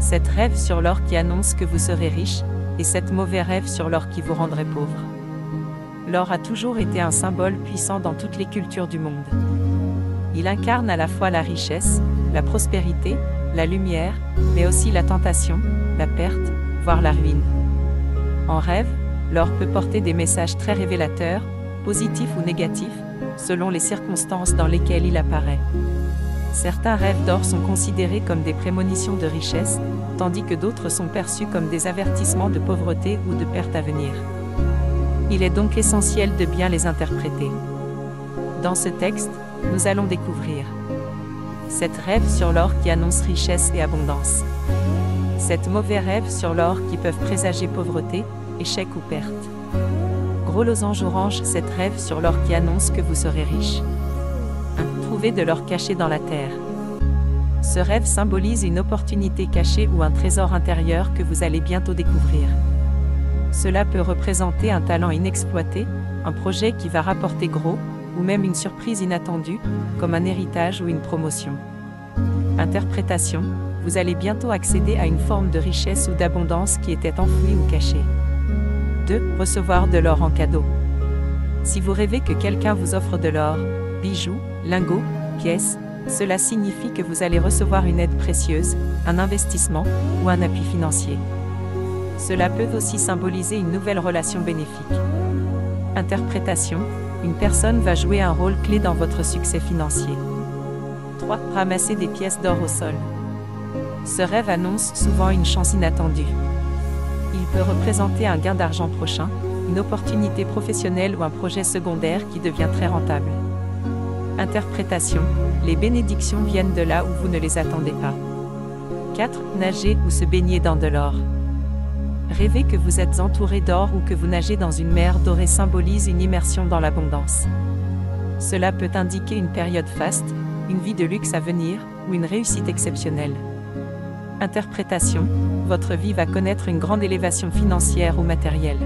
7 rêves sur l'or qui annoncent que vous serez riche, et 7 mauvais rêves sur l'or qui vous rendraient pauvre. L'or a toujours été un symbole puissant dans toutes les cultures du monde. Il incarne à la fois la richesse, la prospérité, la lumière, mais aussi la tentation, la perte, voire la ruine. En rêve, l'or peut porter des messages très révélateurs, positifs ou négatifs, selon les circonstances dans lesquelles il apparaît. Certains rêves d'or sont considérés comme des prémonitions de richesse, tandis que d'autres sont perçus comme des avertissements de pauvreté ou de perte à venir. Il est donc essentiel de bien les interpréter. Dans ce texte, nous allons découvrir 7 rêves sur l'or qui annoncent richesse et abondance. 7 mauvais rêves sur l'or qui peuvent présager pauvreté, échec ou perte. Gros losange orange, 7 rêves sur l'or qui annoncent que vous serez riche. 1. Trouver de l'or caché dans la terre. Ce rêve symbolise une opportunité cachée ou un trésor intérieur que vous allez bientôt découvrir. Cela peut représenter un talent inexploité, un projet qui va rapporter gros, ou même une surprise inattendue, comme un héritage ou une promotion. Interprétation, vous allez bientôt accéder à une forme de richesse ou d'abondance qui était enfouie ou cachée. 2. Recevoir de l'or en cadeau. Si vous rêvez que quelqu'un vous offre de l'or, bijoux, lingots, pièces, cela signifie que vous allez recevoir une aide précieuse, un investissement ou un appui financier. Cela peut aussi symboliser une nouvelle relation bénéfique. Interprétation, une personne va jouer un rôle clé dans votre succès financier. 3. Ramasser des pièces d'or au sol. Ce rêve annonce souvent une chance inattendue. Il peut représenter un gain d'argent prochain, une opportunité professionnelle ou un projet secondaire qui devient très rentable. Interprétation, les bénédictions viennent de là où vous ne les attendez pas. 4. Nager ou se baigner dans de l'or. Rêver que vous êtes entouré d'or ou que vous nagez dans une mer dorée symbolise une immersion dans l'abondance. Cela peut indiquer une période faste, une vie de luxe à venir, ou une réussite exceptionnelle. Interprétation, votre vie va connaître une grande élévation financière ou matérielle.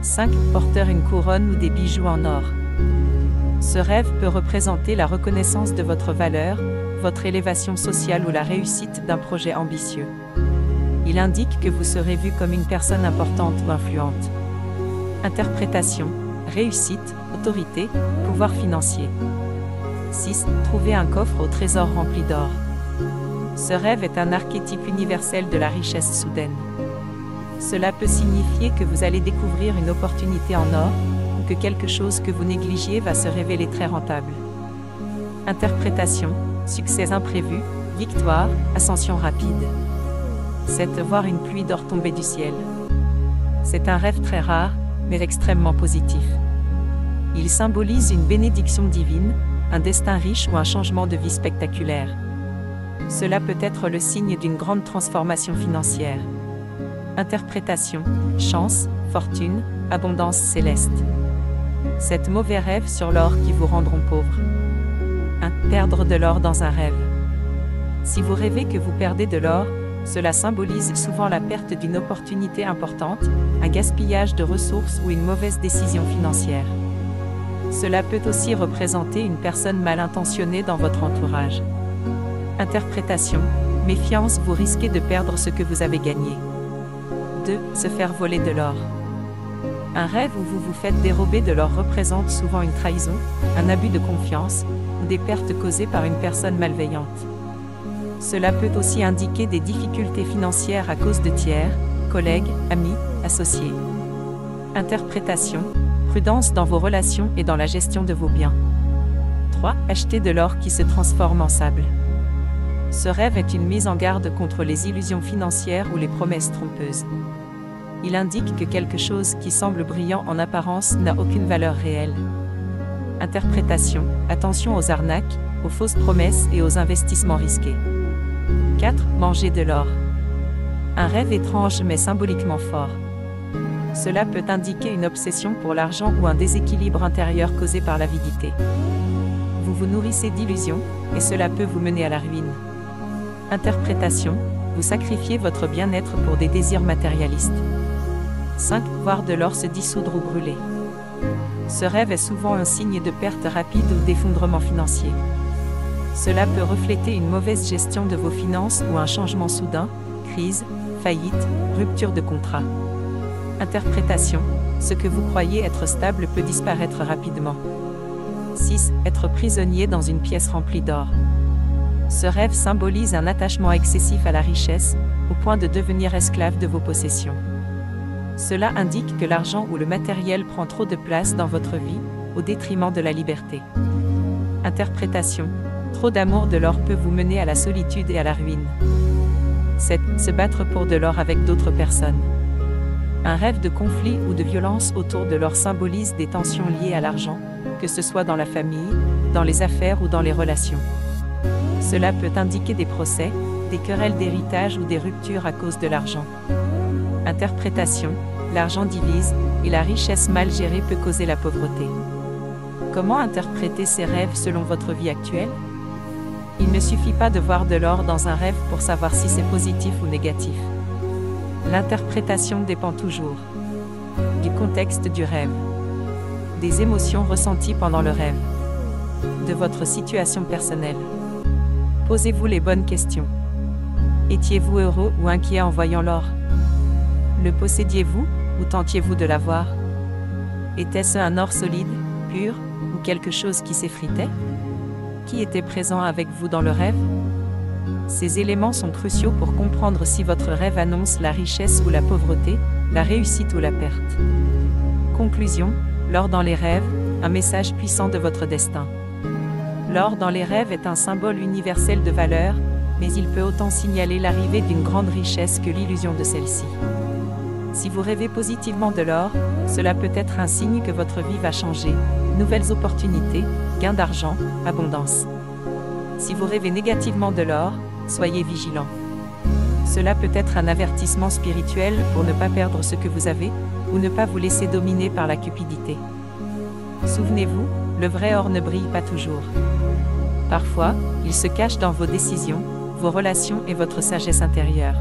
5. Porteur une couronne ou des bijoux en or. Ce rêve peut représenter la reconnaissance de votre valeur, votre élévation sociale ou la réussite d'un projet ambitieux. Il indique que vous serez vu comme une personne importante ou influente. Interprétation, réussite, autorité, pouvoir financier. 6. Trouver un coffre au trésor rempli d'or. Ce rêve est un archétype universel de la richesse soudaine. Cela peut signifier que vous allez découvrir une opportunité en or, ou que quelque chose que vous négligiez va se révéler très rentable. Interprétation, succès imprévu, victoire, ascension rapide. 7. Voir une pluie d'or tomber du ciel. C'est un rêve très rare, mais extrêmement positif. Il symbolise une bénédiction divine, un destin riche ou un changement de vie spectaculaire. Cela peut être le signe d'une grande transformation financière. Interprétation, chance, fortune, abondance céleste. 7 mauvais rêves sur l'or qui vous rendront pauvres. 1. Perdre de l'or dans un rêve. Si vous rêvez que vous perdez de l'or, cela symbolise souvent la perte d'une opportunité importante, un gaspillage de ressources ou une mauvaise décision financière. Cela peut aussi représenter une personne mal intentionnée dans votre entourage. Interprétation, méfiance, vous risquez de perdre ce que vous avez gagné. 2. Se faire voler de l'or. Un rêve où vous vous faites dérober de l'or représente souvent une trahison, un abus de confiance, ou des pertes causées par une personne malveillante. Cela peut aussi indiquer des difficultés financières à cause de tiers, collègues, amis, associés. Interprétation, prudence dans vos relations et dans la gestion de vos biens. 3. Acheter de l'or qui se transforme en sable. Ce rêve est une mise en garde contre les illusions financières ou les promesses trompeuses. Il indique que quelque chose qui semble brillant en apparence n'a aucune valeur réelle. Interprétation, attention aux arnaques, aux fausses promesses et aux investissements risqués. 4. Manger de l'or. Un rêve étrange mais symboliquement fort. Cela peut indiquer une obsession pour l'argent ou un déséquilibre intérieur causé par l'avidité. Vous vous nourrissez d'illusions, et cela peut vous mener à la ruine. Interprétation, vous sacrifiez votre bien-être pour des désirs matérialistes. 5. Voir de l'or se dissoudre ou brûler. Ce rêve est souvent un signe de perte rapide ou d'effondrement financier. Cela peut refléter une mauvaise gestion de vos finances ou un changement soudain, crise, faillite, rupture de contrat. Interprétation, ce que vous croyez être stable peut disparaître rapidement. 6. Être prisonnier dans une pièce remplie d'or. Ce rêve symbolise un attachement excessif à la richesse, au point de devenir esclave de vos possessions. Cela indique que l'argent ou le matériel prend trop de place dans votre vie, au détriment de la liberté. Interprétation. Trop d'amour de l'or peut vous mener à la solitude et à la ruine. 7. Se battre pour de l'or avec d'autres personnes. Un rêve de conflit ou de violence autour de l'or symbolise des tensions liées à l'argent, que ce soit dans la famille, dans les affaires ou dans les relations. Cela peut indiquer des procès, des querelles d'héritage ou des ruptures à cause de l'argent. Interprétation. L'argent divise, et la richesse mal gérée peut causer la pauvreté. Comment interpréter ces rêves selon votre vie actuelle? Il ne suffit pas de voir de l'or dans un rêve pour savoir si c'est positif ou négatif. L'interprétation dépend toujours du contexte du rêve, des émotions ressenties pendant le rêve, de votre situation personnelle. Posez-vous les bonnes questions. Étiez-vous heureux ou inquiet en voyant l'or? Le possédiez-vous ou tentiez-vous de l'avoir? Était-ce un or solide, pur, ou quelque chose qui s'effritait? Qui était présent avec vous dans le rêve? Ces éléments sont cruciaux pour comprendre si votre rêve annonce la richesse ou la pauvreté, la réussite ou la perte. Conclusion, l'or dans les rêves, un message puissant de votre destin. L'or dans les rêves est un symbole universel de valeur, mais il peut autant signaler l'arrivée d'une grande richesse que l'illusion de celle-ci. Si vous rêvez positivement de l'or, cela peut être un signe que votre vie va changer, nouvelles opportunités, gains d'argent, abondance. Si vous rêvez négativement de l'or, soyez vigilant. Cela peut être un avertissement spirituel pour ne pas perdre ce que vous avez, ou ne pas vous laisser dominer par la cupidité. Souvenez-vous, le vrai or ne brille pas toujours. Parfois, il se cache dans vos décisions, vos relations et votre sagesse intérieure.